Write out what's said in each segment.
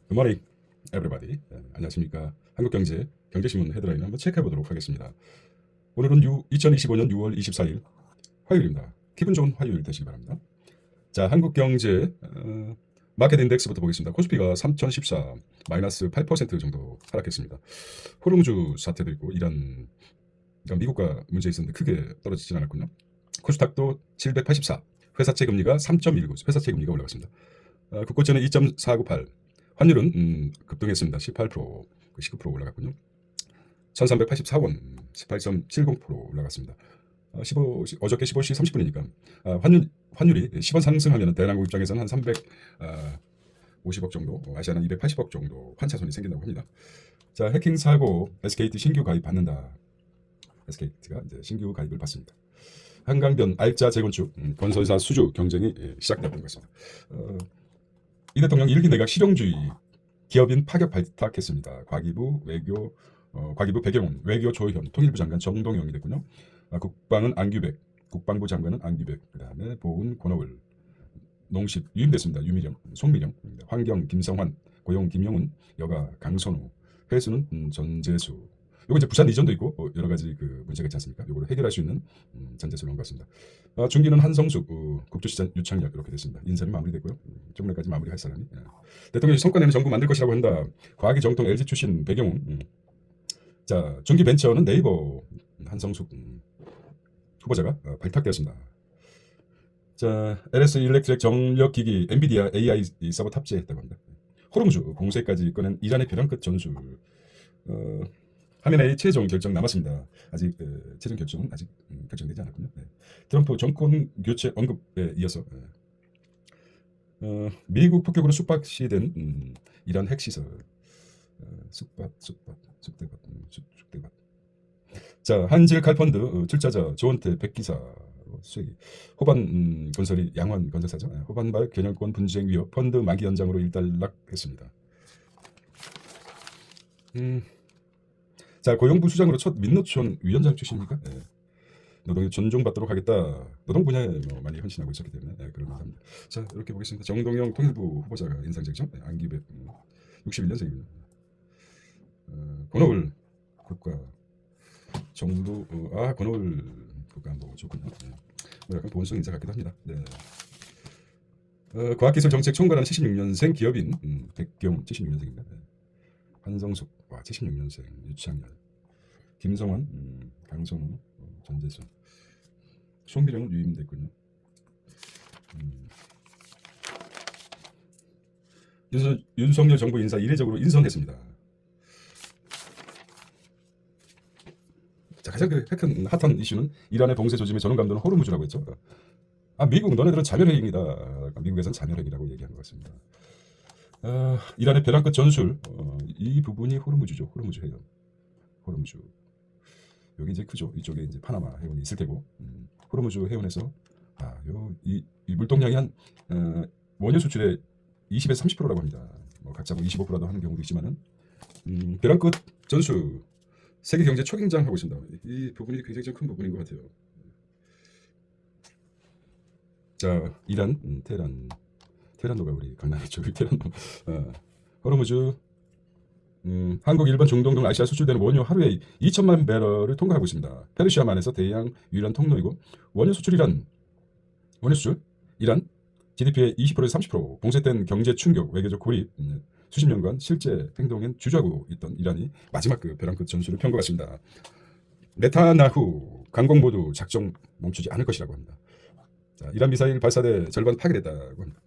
굿모닝 에브리바디. 안녕하십니까. 한국경제 경제신문 헤드라인 한번 체크해 보도록 하겠습니다. 오늘은 2025년 6월 24일 화요일입니다. 기분 좋은 화요일 되시기 바랍니다. 자, 한국경제 마켓 인덱스부터 보겠습니다. 코스피가 3014 마이너스 8% 정도 하락했습니다. 호르무즈 사태도 있고 이란, 그러니까 미국과 문제 있었는데 크게 떨어지진 않았군요. 코스닥도 784, 회사채 금리가 3.19, 회사채 금리가 올라갔습니다. 국고채는 2.498, 환율은 급등했습니다. 18%, 19% 올라갔군요. 1384원, 18.70% 올라갔습니다. 어저께 15시 30분이니까 환율이 10원 상승하면 대한항공 입장에서는 한 350억 정도, 아시아는 280억 정도 환차손이 생긴다고 합니다. 자, 해킹 사고 SKT 신규 가입 받는다. SKT가 이제 신규 가입을 받습니다. 한강변 알짜 재건축 건설사 수주 경쟁이 시작됐던 것입니다. 이 대통령 1기 내각 실용주의 기업인 파격 발탁했습니다. 과기부 배경원, 외교 조현, 통일부 장관 정동영이 됐군요. 국방은 안규백, 국방부 장관은 안규백, 그다음에 보훈 권오을, 농식 유임됐습니다. 유미령, 송미령, 환경 김성환, 고용 김영훈, 여가 강선우, 회수는 전재수. 요거 이제 부산 이전도 있고 여러 가지 그 문제가 있지 않습니까? 요거를 해결할 수 있는 전재수를 넣은 것 같습니다. 중기는 한성숙, 국조시장 유창혁 이렇게 됐습니다. 인사는 마무리됐고요. 좀 전까지 마무리할 사람이. 대통령이 성과내는 정부 만들 것이라고 한다. 과학이 정통 LG 출신 배경훈. 자, 중기벤처는 네이버 한성숙 후보자가 발탁되었습니다. 자, LS 일렉트릭 정력기기 엔비디아 AI 서버 탑재했다고 합니다. 호르무즈 공세까지 꺼낸 이란의 벼랑 끝 전술. 화면에 최종 결정 남았습니다. 아직 최종 결정은 아직 결정되지 않았군요. 트럼프 정권 교체 언급에 이어서 미국 폭격으로 숙박시된 이란 핵시설. 숙대밭. 자, 한질 칼펀드 출자자 조원태 백기사로 수익. 호반 건설이 양환 건설사죠. 호반발 경영권 분쟁 위협 펀드 만기 연장으로 일단락했습니다. 자, 고용부 수장으로 첫 민노총 위원장 출신입니까? 노동에 존중받도록 하겠다. 노동 분야에 많이 헌신하고 있었기 때문에 그런 말 합니다. 자, 이렇게 보겠습니다. 정동영 통일부 후보자가 인상적이죠. 안기백 61년생입니다. 권오을 국가 정부 권오을 국가안보 좋군요. 뭐 약간 보온성 인사 같기도 합니다. 네. 과학기술정책 총괄하는 76년생 기업인 백경 76년생입니다. 한성숙 76년생 유창열, 김성환, 강선우, 전재수, 송미령은 유임됐군요. 윤석열 정부 인사 이례적으로 인선했습니다. 자, 가장 핫한 이슈는 이란의 봉쇄 조짐의 전원 감독은 호르무즈라고 했죠. 미국 너네들은 자멸행위다. 미국에서는 자멸행위라고 얘기한 것 같습니다. 이란의 벼랑 끝 전술, 이 부분이 호르무즈죠. 호르무즈 해협. 호르무즈. 여기 이제 크죠. 이쪽에 이제 파나마 해운이 있을 테고, 호르무즈 해운에서 이 물동량이 한 원유 수출의 20에서 30%라고 합니다. 각자 25%라도 하는 경우도 있지만은 벼랑 끝 전술 세계 경제 초긴장하고 있습니다. 이 부분이 굉장히 좀 큰 부분인 것 같아요. 자, 이란, 테란노가 우리 강남 이쪽 테란노. 호르무즈. 한국, 일본, 중동 등 아시아 수출되는 원유 하루에 2천만 배럴을 통과하고 있습니다. 페르시아만에서 대양 유일한 통로이고 원유 수출 이란 GDP의 20%에서 30%, 봉쇄된 경제 충격, 외교적 고립, 수십 년간 실제 행동엔 주저하고 있던 이란이 마지막 그 벼랑 끝 전술을 편 것 같습니다. 네타냐후 강공 모두 작정 멈추지 않을 것이라고 합니다. 자, 이란 미사일 발사대 절반 파괴됐다고 합니다.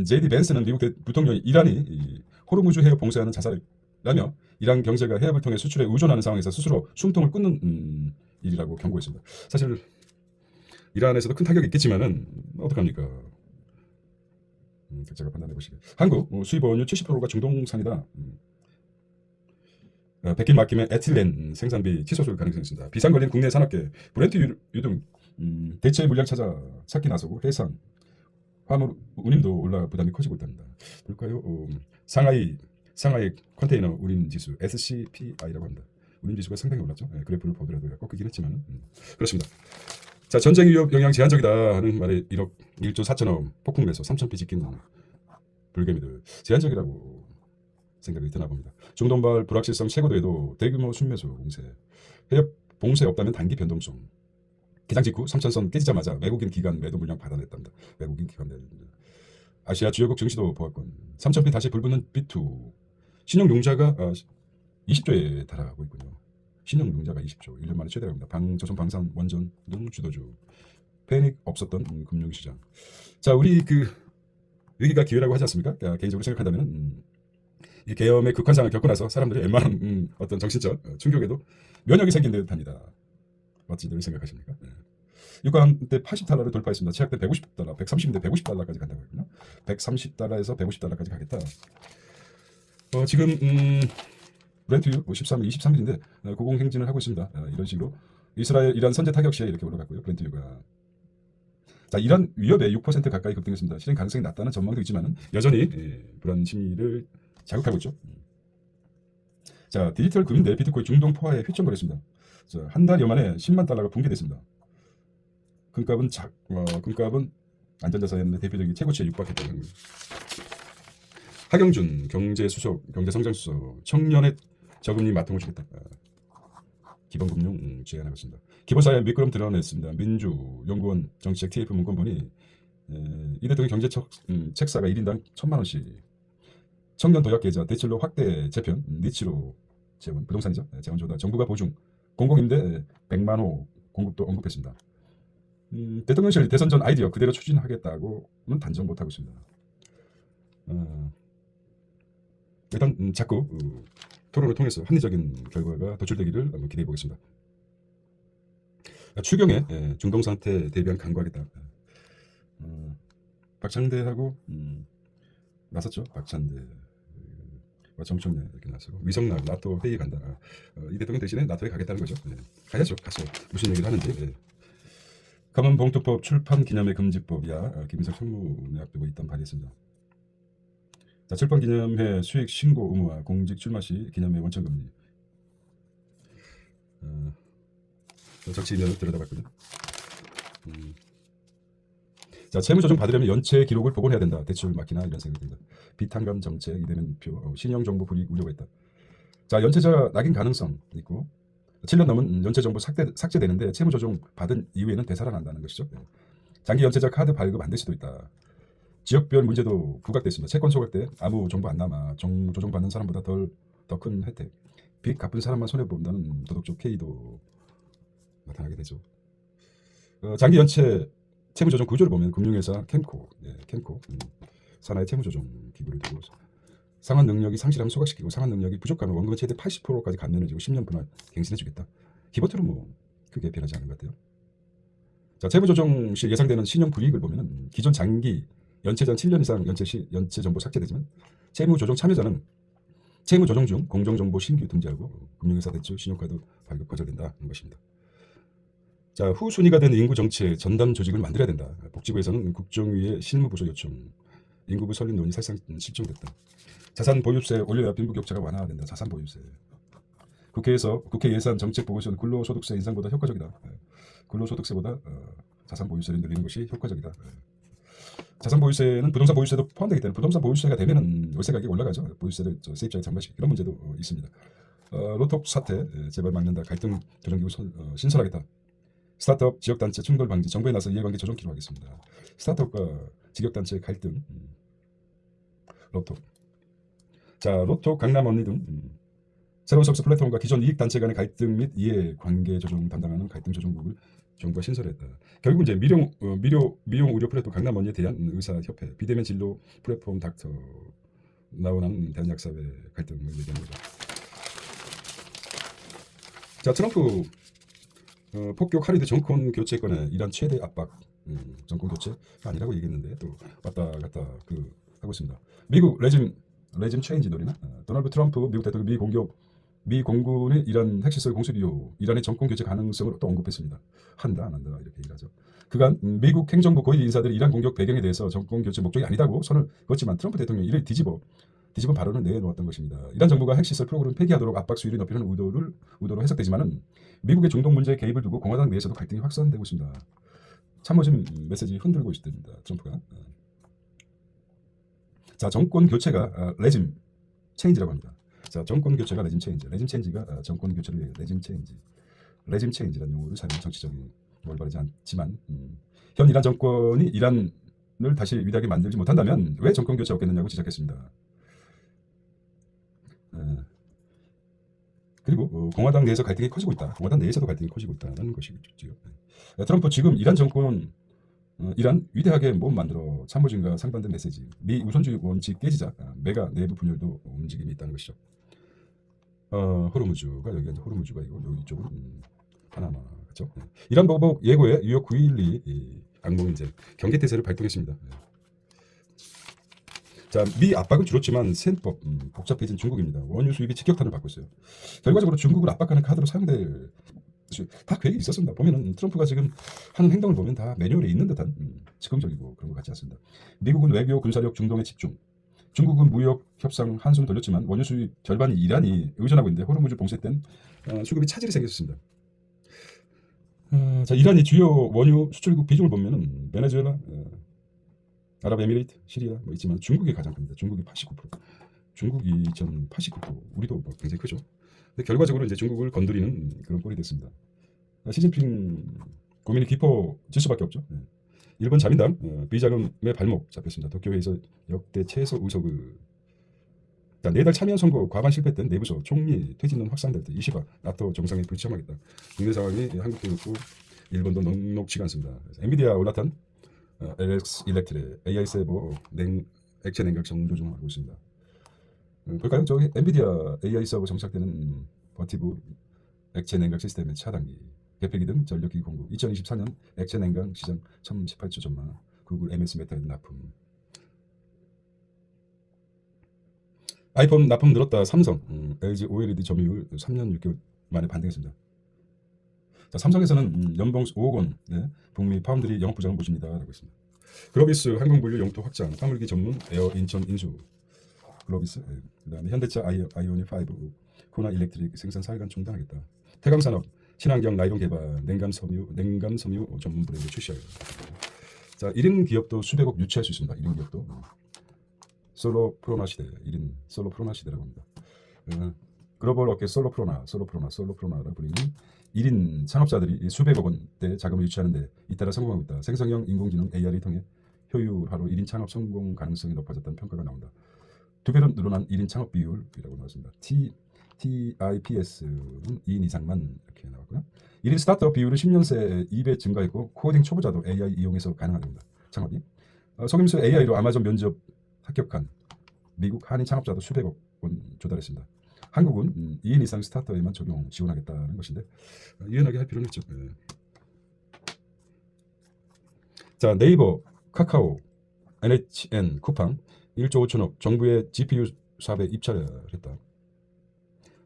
제디 벤스는 미국 부통령이 이란이 호르무즈 해협 봉쇄하는 자살이라며 이란 경제가 해협을 통해 수출에 의존하는 상황에서 스스로 숨통을 끊는 일이라고 경고했습니다. 사실 이란에서도 큰 타격이 있겠지만은 어떡합니까? 각자가 판단해 보시게. 한국 수입 원유 70%가 중동산이다. 백길 막힘에 에틸렌 생산비 취소될 가능성이 있습니다. 비상 걸린 국내 산업계 브렌트 유등 대체 물량 찾기 나서고 해상 화물 운임도 올라 부담이 커지고 있답니다. 볼까요? 상하이 컨테이너 운임 지수 SCPI라고 합니다. 운임 지수가 상당히 올랐죠. 그래프를 보더라도 꺾이긴 했지만 그렇습니다. 자, 전쟁 위협 영향 제한적이다 하는 말에 1조 4천억 폭풍 내서 3천 피 지킨 불개미들 제한적이라고 생각이 드나 봅니다. 중동발 불확실성 최고도에도 대규모 순매수 공세, 해협 봉쇄 없다면 단기 변동성. 기장 직후 3천선 깨지자마자 외국인 기관 매도 물량 받아냈답니다. 외국인 기관 매도. 아시아 주요국 증시도 보았건 3,000피 다시 불붙는 B2 신용융자가 20조에 달하고 있군요. 신용융자가 20조 1년 만에 최대랍니다. 조선 방산 원전 등 주도주 패닉 없었던 금융시장. 자, 우리 위기가 기회라고 하지 않습니까? 개인적으로 생각한다면 이 계엄의 극한상을 겪고 나서 사람들이 웬만한 어떤 정신적 충격에도 면역이 생긴 듯합니다. 맞지들 생각하십니까? 네. 유가한때 80달러를 돌파했습니다. 최악때 150달러, 130인데 150달러까지 간다고 했군요. 130달러에서 150달러까지 가겠다. 지금 브렌트유 23일인데 고공행진을 하고 있습니다. 이런 식으로 이스라엘 이란 선제 타격 시에 이렇게 올라갔고요. 브렌트유가. 자, 이란 위협에 6% 가까이 급등했습니다. 실행 가능성이 낮다는 전망도 있지만 여전히 불안 심리를 자극하고 있죠. 자, 디지털 금융대 비트코인 중동 포화에 휘청거렸습니다. 한 달여 만에 10만 달러가 붕괴됐습니다. 금값은 안전자산의 대표적인 최고치에 육박했다는 겁니다. 하경준 경제성장수석 청년의 저금리 맞통을 주겠다. 기본금융 제안하겠습니다. 기본사에 미끄럼 드러냈습니다. 민주연구원 정치책 TF 문건 보니 이 대통령 경제책사가 1인당 1,000만 원씩 청년 도약계좌 대출로 확대 재편 니치로 재원 부동산이죠. 재원 조달 정부가 보증 공공임대 100만 호 공급도 언급했습니다. 대통령실 대선 전 아이디어 그대로 추진하겠다고는 단정 못하고 있습니다. 일단 자꾸 토론을 통해서 합리적인 결과가 도출되기를 한번 기대해 보겠습니다. 추경에 중동 상태 대비한 강구하겠다. 박창대하고 나섰죠. 박찬대 정청래 이렇게 나서고 위성락 나토 회의 간다. 이 대통령 대신에 나토에 가겠다는 거죠. 가야죠. 가서 무슨 얘기를 하는지. 검은봉투법 출판 기념회 금지법이야. 김인석 청문회 앞두고 있던 발의했습니다. 자, 출판 기념회 수익 신고 의무화 공직 출마 시 기념회 원천 금리. 정치 이면을 들여다봤거든요. 자, 채무조정 받으려면 연체 기록을 복원해야 된다. 대출 막히나 이런 생각이 듭니다. 비탄감 정책, 이대면 표, 신용 정보 불이익 우려가 있다. 자, 연체자 낙인 가능성 있고 7년 넘은 연체 정보 삭제되는데 채무조정 받은 이후에는 되살아난다는 것이죠. 장기 연체자 카드 발급 안 될 수도 있다. 지역별 문제도 부각됐습니다. 채권 소각 때 아무 정보 안 남아 조정 받는 사람보다 더 큰 혜택. 빚 갚은 사람만 손해본다는 도덕적 K도 나타나게 되죠. 장기 연체 채무조정 구조를 보면 금융회사 캠코 산하의 채무조정 기구를 두고 상환 능력이 상실하면 소각시키고 상환 능력이 부족하면 원금의 최대 80%까지 감면해주고 10년 분할 갱신해주겠다. 기본적으로 뭐 크게 변하지 않은 것 같아요. 자, 채무조정 시 예상되는 신용 불이익을 보면 기존 장기 연체 전 7년 이상 연체 정보 삭제되지만 채무조정 참여자는 채무조정 중 공정정보 신규 등재하고 금융회사 대출 신용카드 발급 거절된다는 것입니다. 자, 후순위가 된 인구정책 전담 조직을 만들어야 된다. 복지부에서는 국정위의 실무부서 요청, 인구부 설립 논의 사실상 실종됐다. 자산 보유세 올려야 빈부격차가 완화된다. 자산 보유세. 국회 예산 정책 보고서는 근로소득세 인상보다 효과적이다. 근로소득세보다 자산 보유세를 늘리는 것이 효과적이다. 자산 보유세는 부동산 보유세도 포함되기 때문에 부동산 보유세가 되면은 월세 가격이 올라가죠. 보유세를 세입자에 장발시키고 그런 문제도 있습니다. 로톡 사태 재발 막는다. 갈등 조정기구 신설하겠다. 스타트업 지역단체 충돌 방지 정부에 나서 이해관계 조정 기록하겠습니다. 스타트업과 지역단체 갈등 로톡. 자, 로톡 강남 언니 등 새로운 서비스 플랫폼과 기존 이익단체 간의 갈등 및 이해관계 조정 담당하는 갈등 조정국을 정부가 신설했다. 결국 이제 미용 의료 플랫폼 강남 언니에 대한 의사협회 비대면 진로 플랫폼 닥터 나오는 대한약사회 갈등을 얘기하는 거죠. 자, 트럼프 폭격 하리드 정권 교체권에 이란 최대 압박 정권 교체가 아니라고 얘기했는데 또 왔다 갔다 하고 있습니다. 미국 레짐 체인지 놀이나 도널드 트럼프 미국 대통령 미 공군의 이란 핵시설 공습 이후 이란의 정권 교체 가능성을 또 언급했습니다. 한다 안 한다 이렇게 얘기하죠. 그간 미국 행정부 고위 인사들이 이란 공격 배경에 대해서 정권 교체 목적이 아니다고 선을 그었지만 트럼프 대통령이 이를 뒤집어 발언을 내놓았던 것입니다. 이란 정부가 핵시설 프로그램을 폐기하도록 압박 수위를 높이는 의도로 해석되지만은 미국의 중동 문제에 개입을 두고 공화당 내에서도 갈등이 확산되고 있습니다. 참모진 메시지 흔들고 있습니다. 트럼프가. 자, 정권 교체가 레짐 체인지라고 합니다. 자, 정권 교체가 레짐 체인지. 레짐 체인지가 정권 교체를 위해 레짐 체인지. 레짐 체인지라는 용어를 사용해 정치적인 올바르지 않지만 현 이란 정권이 이란을 다시 위대하게 만들지 못한다면 왜 정권 교체 없겠느냐고 지적했습니다. 그리고 공화당 내에서 갈등이 커지고 있다. 공화당 내에서도 갈등이 커지고 있다는 것이죠. 트럼프 지금 이란 정권 이란 위대하게 못 만들어 참모진과 상반된 메시지. 미 우선주의 원칙 깨지자. 메가 내부 분열도 움직임이 있다는 것이죠. 호르무즈가 여기가 이제 호르무즈가 이고 여기 쪽은 파나마 그렇죠. 이란 보복 예고에 뉴욕 9.12 악몽 이제 경계 태세를 발동했습니다. 자, 미 압박은 줄었지만 세법 복잡해진 중국입니다. 원유 수입이 직격탄을 받고 있어요. 결과적으로 중국을 압박하는 카드로 사용될 다 계획이 있었습니다. 보면은 트럼프가 지금 하는 행동을 보면 다 매뉴얼에 있는 듯한 즉흥적이고 그런 것 같지 않습니다. 미국은 외교 군사력 중동에 집중. 중국은 무역 협상 한숨 돌렸지만 원유 수입 절반이 이란이 의존하고 있는데 호르무즈 봉쇄 땐 수급이 차질이 생겼습니다. 자, 이란이 주요 원유 수출국 비중을 보면은 베네수엘라, 아랍에미레이트, 시리아 뭐 있지만 중국이 가장 큽니다. 중국이 89%. 중국이 2,089%. 우리도 뭐 굉장히 크죠. 근데 결과적으로 이제 중국을 건드리는 그런 꼴이 됐습니다. 시진핑 고민이 깊어질 수밖에 없죠. 일본 자민당 비자금의 발목 잡혔습니다. 도쿄에서 역대 최소 의석을 내달 참여 선거 과반 실패했던 내부소 총리 퇴진론 확산될 때 이시바 나토 정상에 불참하겠다. 국내 상황이 한국도 그렇고 일본도 녹록치가 않습니다. 엔비디아 올라탄 LX 일렉트릭 AI 세버 액체 냉각 정조준을 하고 있습니다. 볼까요? 저기 엔비디아 AI 서버 정착되는 버티브 액체 냉각 시스템의 차단기 개폐기 등 전력기기 공급 2024년 액체 냉각 시장 1018조 전망 구글 MS 메타에 납품 아이폰 납품 늘었다 삼성 LG OLED 점유율 3년 6개월 만에 반등했습니다. 자, 삼성에서는 연봉 5억 원 북미 파운드리 영업부장을 모십니다 라고 했습니다. 글로비스 항공분류 영토 확장 화물기 전문 에어 인천 인수 글로비스 그다음에 현대차 아이오닉 5 코나 일렉트릭 생산 사회관 중단하겠다. 태광산업 친환경 나일론 개발 냉감 섬유 전문 브랜드 출시하겠다. 자, 1인 기업도 수백억 유치할 수 있습니다. 1인 기업도 솔로프로나 시대 1인 솔로프로나 시대라고 합니다. 글로벌 업계 솔로프로나라고 불리는 1인 창업자들이 수백억 원대 자금을 유치하는데 잇따라 성공하고 있다. 생성형 인공지능 AI를 통해 효율화로 1인 창업 성공 가능성이 높아졌다는 평가가 나온다. 2배로 늘어난 1인 창업 비율이라고 나왔습니다. TIPS는 2인 이상만 이렇게 나왔고요. 1인 스타트업 비율은 10년새 2배 증가했고 코딩 초보자도 AI 이용해서 가능하답니다. 창업이. 속임수 AI로 아마존 면접 합격한 미국 한인 창업자도 수백억 원 조달했습니다. 한국은 2인 이상 스타트업에만 적용 지원하겠다는 것인데 유연하게 할 필요는 있죠. 자, 네이버, 카카오, NHN, 쿠팡 1조 5천억 정부의 GPU 사업에 입찰을 했다.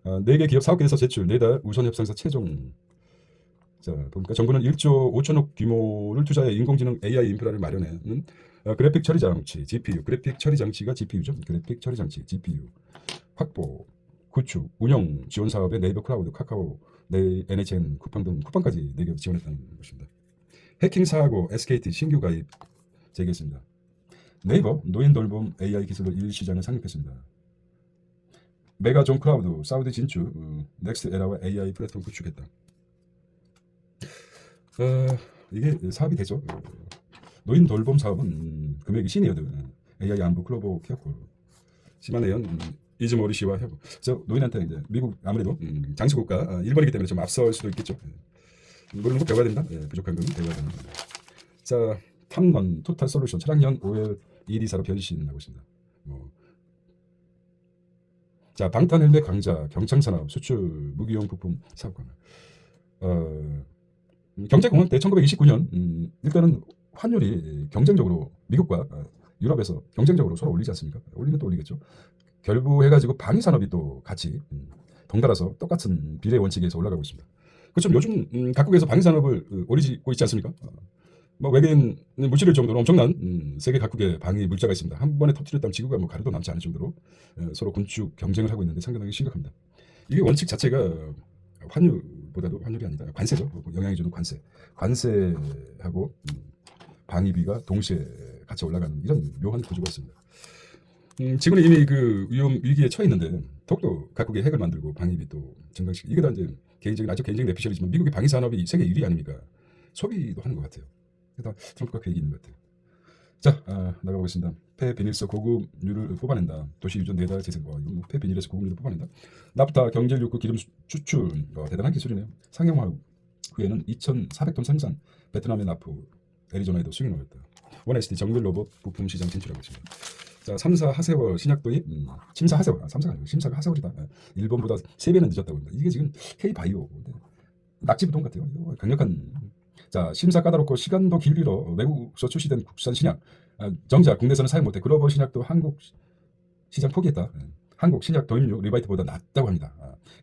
4개 기업 사업계에서 제출, 4달 우선 협상에서 최종. 자, 보니까 정부는 1조 5천억 규모를 투자해 인공지능 AI 인프라를 마련하는 그래픽 처리 장치, GPU, 그래픽 처리 장치가 GPU죠. 그래픽 처리 장치, GPU 확보, 구축, 운영 지원 사업에 네이버 클라우드, 카카오, NHN, 쿠팡 등 쿠팡까지 4개 지원했다는 것입니다. 해킹 사고 SKT 신규 가입 재개했습니다. 네이버 노인 돌봄 AI 기술로 1시장을 상륙했습니다. 메가존 클라우드 사우디 진출 넥스트 에라와 AI 플랫폼 구축했다. 이게 사업이 되죠. 노인 돌봄 사업은 금액이 신이어도 AI 안부 클로버 케어콜 시마네연 이즈모리 씨와 협업. 그래서 노인한테 이제 미국 아무래도 장수국가 일본이기 때문에 좀 앞설 수도 있겠죠. 물론 꼭 배워야 된다. 부족한 건 배워야 된다. 자, 탐넌 토탈 솔루션 차량형 OL ED사로 변신하고 있습니다. 자, 방탄헬멧 강자 경창산업 수출 무기용 부품 사업 강화. 경제공헌 때 1929년 일단은 환율이 경쟁적으로 미국과 유럽에서 경쟁적으로 서로 올리지 않습니까? 올리면 또 올리겠죠. 결부해가지고 방위산업이 또 같이 덩달아서 똑같은 비례 원칙에서 올라가고 있습니다. 그렇죠. 요즘 각국에서 방위산업을 올리고 있지 않습니까? 뭐 외계인 물질일 정도로 엄청난 세계 각국의 방위 물자가 있습니다. 한 번에 터뜨렸다면 지구가 뭐 가루도 남지 않을 정도로 서로 군축 경쟁을 하고 있는데 상당히 심각합니다. 이게 원칙 자체가 환율 환율보다도 환율이 아니라 관세죠. 영향이 주는 관세. 관세하고 방위비가 동시에 같이 올라가는 이런 묘한 구조가 있습니다. 지금은 이미 그 위기에 처해 있는데 더욱더 각국의 핵을 만들고 방위비 또 증강시키고 이게 다 이제 아주 개인적인 내피셜이지만 미국의 방위 산업이 세계 1위 아닙니까? 소비도 하는 것 같아요. 그래서 트럼프가 계획이 있는 것 같아요. 자, 나가보겠습니다. 폐비닐에서 고급유를 뽑아낸다. 도시 유전 내다 재생. 이거 뭐 폐비닐에서 고급유를 뽑아낸다. 나프타 경제력 욕구 기름 추출. 대단한 기술이네요. 상용화 후에는 2,400톤 생산. 베트남의 나프, 애리조나에도 승인 올렸다. 원SD 정밀 로봇 부품 시장 진출하고 있습니다. 자, 3사 하세월 신약 도입. 심사 하세월. 3사가 아니고 심사가 하세월이다. 일본보다 3배는 늦었다고 합니다. 이게 지금 K바이오. 낙지부동 같아요. 강력한. 자, 심사 까다롭고 시간도 길리로 외국서 출시된 국산 신약. 정작 국내에서는 사용 못해 글로벌 신약도 한국 시장 포기했다. 한국 신약 도입률 리바이트보다 낮다고 합니다.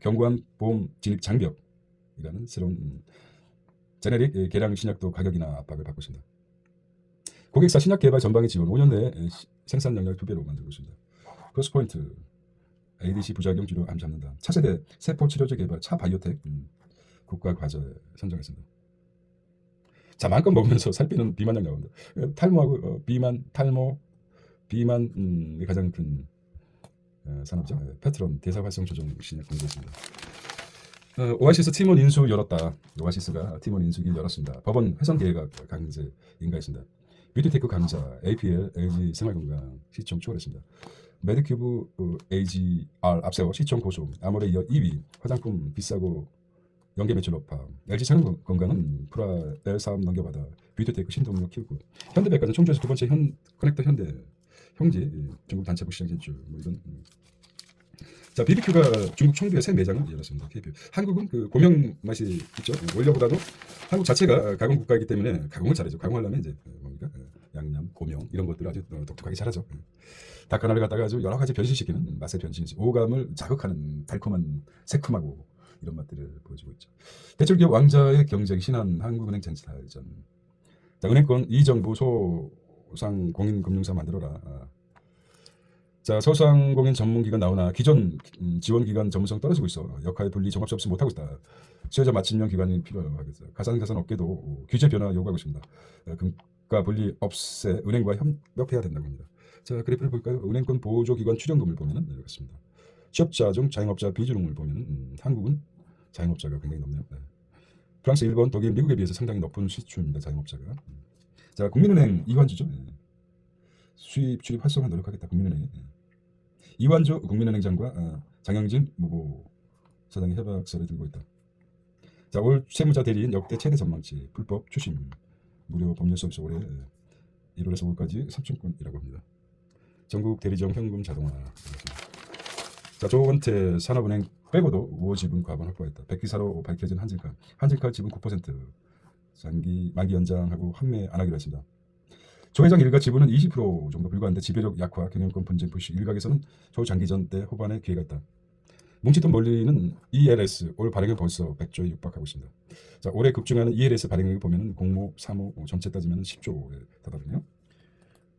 견고한 보험 진입 장벽이라는 새로운 제네릭 개량 신약도 가격이나 압박을 받고 있습니다. 고객사 신약 개발 전방의 지원 5년 내에 생산 능력 2배로 만들고 있습니다. 크로스포인트 ADC 부작용 치료 암 잡는다. 차세대 세포 치료제 개발 차 바이오텍 국가 과제 선정했습니다. 자, 마음껏 먹으면서 살 빼는 비만약 나옵니다. 탈모하고 비만, 탈모, 비만이 가장 큰 산업죠. 페트론 대사 활성 조정 신약 공개했습니다. 오아시스 팀원 인수 열었다. 오아시스가 팀원 인수기를 열었습니다. 법원 훼손 계획 강제 인가했습니다. 뷰티테크 강자, APL, LG 생활건강 시총 추월했습니다. 메디큐브 AGR 앞세워 시총 고소, 아모레 이어 2위, 화장품 비싸고 연계 매출 높아. LG 생활건강은 프라엘 사업 넘겨받아 뷰티테크 신동력 키우고, 현대백화점 청주에서 두 번째 커넥터 현대 형제 중국 단체부 시장 진출. 이런. 자, BBQ가 중국 청두에 새 매장을 열었습니다. KBO. 한국은 그 고명 맛이 있죠. 원료보다도 한국 자체가 가공 국가이기 때문에 가공을 잘하죠. 가공하려면 이제 뭡니까? 양념, 고명 이런 것들을 아주 독특하게 잘하죠. 닭 하나를 갖다가 아주 여러 가지 변신시키는 맛의 변신이지. 오감을 자극하는 달콤한 새콤하고 이런 맛들을 보여주고 있죠. 대출기업 왕자의 경쟁 신한 한국은행 젠스탈전. 자, 은행권 이정부 소상공인금융사 만들어라. 자, 소상공인 전문기관 나오나 기존 지원기관 전문성 떨어지고 있어. 역할 분리 종합 접수 못하고 있다. 수혜자 맞춤형 기관이 필요하겠어요. 가상자산 업계도 규제 변화 요구하고 있습니다. 금가 분리 없애 은행과 협력해야 된다고 합니다. 자, 그래프를 볼까요? 은행권 보조기관 출연금을 보면은 이렇습니다. 취업자 중 자영업자 비중을 보면은 한국은 자영업자가 굉장히 높네요. 네. 프랑스, 일본, 독일, 미국에 비해서 상당히 높은 시추입니다. 자영업자가. 자, 국민은행 이환주죠. 수입 출입 활성화 노력하겠다. 국민은행. 이완주 국민은행장과 장영진 무고 사장이 협약서를 들고 있다. 자, 올 세무자 대리인 역대 최대 전망치 불법 추심 무료 법률 서비스 올해 1월에서 5월까지 3천건이라고 합니다. 전국 대리점 현금 자동화. 자, 조원태 산업은행 빼고도 5호 지분 과반 확보했다. 백기사로 밝혀진 한질칼 지분 9% 만기 연장하고 환매 안 하기로 했습니다. 조 회장 일가 지분은 20% 정도 불과한데 지배력 약화, 경영권 분쟁 부시. 일각에서는 초장기전 때 후반에 기회가 있다. 뭉치돈 몰리는 ELS 올 발행을 벌써 100조에 육박하고 있습니다. 자, 올해 급증하는 ELS 발행액을 보면 공모, 사모 전체 따지면 10조에 다다르네요.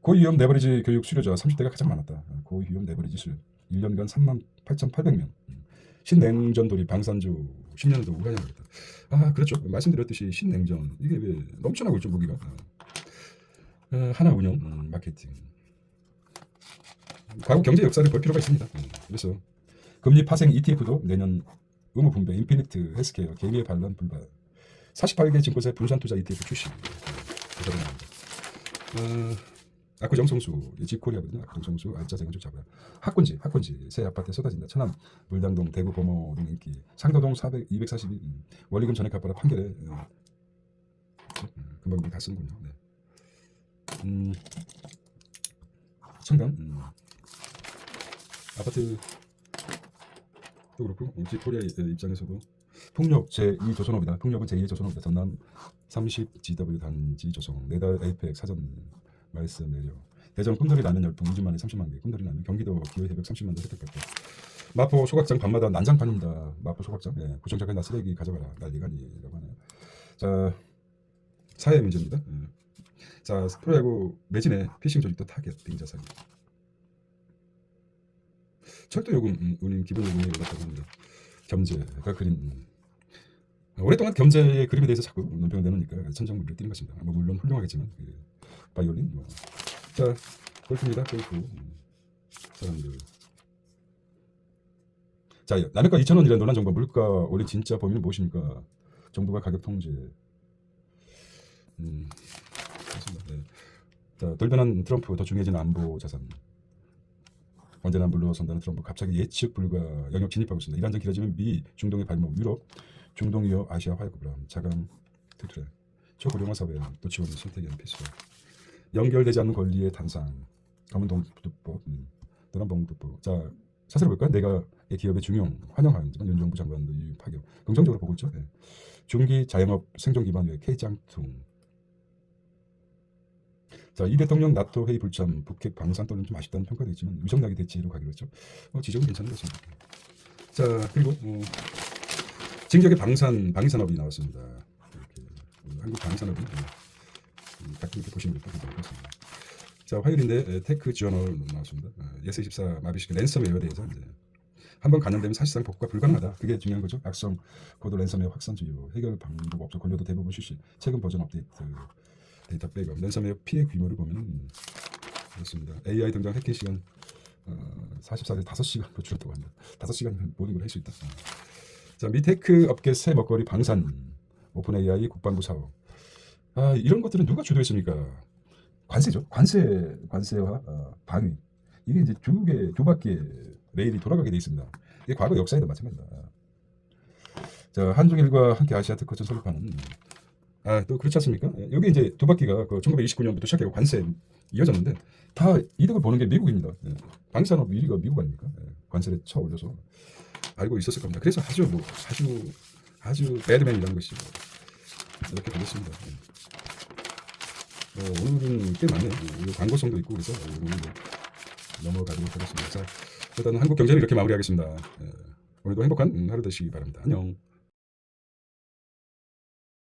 고위험 레버리지 교육 수료자 30대가 가장 많았다. 고위험 레버리지 수료 1년간 38,800명. 신냉전 돌입 방산주 10년도 우가냐겠다. 그렇죠. 말씀드렸듯이 신냉전 이게 왜 넘쳐나고 있죠, 무기가. 하나 운영, 마케팅. 과거 경제 역사를 볼 필요가 있습니다. 그래서 금리 파생 ETF도 내년 의무 분배, 인피니트 헬스케어, 개미의 반란 불발. 48개 증권사의 분산 투자 ETF 출시. 압구정 성수, 집코리아거든요. 압구정 성수, 알짜 재건축 잡아요. 학군지, 새 아파트에 쏟아진다. 천안, 물당동, 대구, 범호 등 인기. 상도동 242, 원리금 전액 갚아라 판결에 금방 다 쓰는군요. 네. 청담 아파트도 그렇고 집코리아 입장에서도 풍력 제2 조선업이다. 풍력은 제2 조선업이다. 전남 30GW 단지 조성. 내달 에이펙 사전 말씀 내려. 대전 꿈돌이 나는 열풍 2주 만에 30만 개. 꿈돌이 나는 경기도 기후 해벽 30만 대 혜택받고. 마포 소각장 밤마다 난장판입니다. 마포 소각장. 구청장에 나 쓰레기 가져가라. 난리가 아니라고 하네요. 자, 사회 문제입니다. 자, 프로야구 매진에 피싱 조직도 타겟 빙자 사기. 철도 요금 운임 기본 요금이 올랐다고 합니다. 겸제가 그린 오랫동안 경제의 그림에 대해서 자꾸 논평을 내놓으니까 천정물을 띄는 것입니다. 뭐 물론 훌륭하겠지만 바이올린 뭐. 자, 골프입니다. 골프. 사람들. 자, 남해가 2,000원이라는 논란 정부 물가 올린 진짜 범인은 무엇입니까? 정부가 가격 통제. 그렇습니다. 네. 자, 돌변한 트럼프 더 중요해진 안보 자산. 언제나 물러선다는 트럼프 갑자기 예측 불가 영역 진입하고 있습니다. 이란전 길어지면 미, 중동의 발목, 유럽, 중동 이어 아시아 화약고불함, 자강, 트트레, 초고령화 사회, 노치원의 선택의 필수, 연결되지 않는 권리의 탄상, 검은동두법, 노란봉두법. 자, 사실 볼까? 내가 기업의 중용 환영하지만 윤정부 장관도 이 파격 긍정적으로 보고 있죠. 네. 중기 자영업 생존 기반의 K장퉁. 자, 이 대통령 나토 회의 불참, 북핵 방산 또는 좀 아쉽다는 평가도 있지만 위성나기 대치로 가기로 했죠. 지적은 괜찮은 것입니다. 자, 그리고 진격의 방위산업이 나왔습니다. 이렇게, 한국 방위산업이 가끔 이렇게 보시면 될 것 같습니다. 자, 화요일인데 테크 저널 나왔습니다. 예스24 마비시크 랜섬웨어에 대해서 이제 한번 감염되면 사실상 복구가 불가능하다. 그게 중요한 거죠. 악성 코드 랜섬웨어 확산 주요 해결 방법 없어 권료도 대부분 실시. 최근 버전 업데이트 데이터 백업 랜섬웨어 피해 규모를 보면 그렇습니다. AI 등장 해킹 시간 44대 5시간으로 줄었다고 합니다. 5시간이면 모든 걸 할 수 있다. 자, 미 테크 업계 새 먹거리 방산 오픈 AI 국방부 사업. 이런 것들은 누가 주도했습니까? 관세죠. 관세와 방위. 이게 이제 두 바퀴의 레일이 돌아가게 돼 있습니다. 이게 과거 역사에도 마찬가지다. 자, 한중일과 함께 아시아 특허권 설립하는 또 그렇지 않습니까? 여기 이제 두 바퀴가 1929년부터 시작해서 관세 이어졌는데 다 이득을 보는 게 미국입니다. 방산업 1위가 미국 아닙니까? 관세를 쳐 올려서 알고 있었을 겁니다. 그래서 아주 배드맨이라는 것이 이렇게 되겠습니다. 오늘은 꽤 많네요. 광고성도 있고 그래서 오늘 넘어가도록 하겠습니다. 자, 일단 한국 경제를 이렇게 마무리하겠습니다. 오늘도 행복한 하루 되시기 바랍니다. 안녕.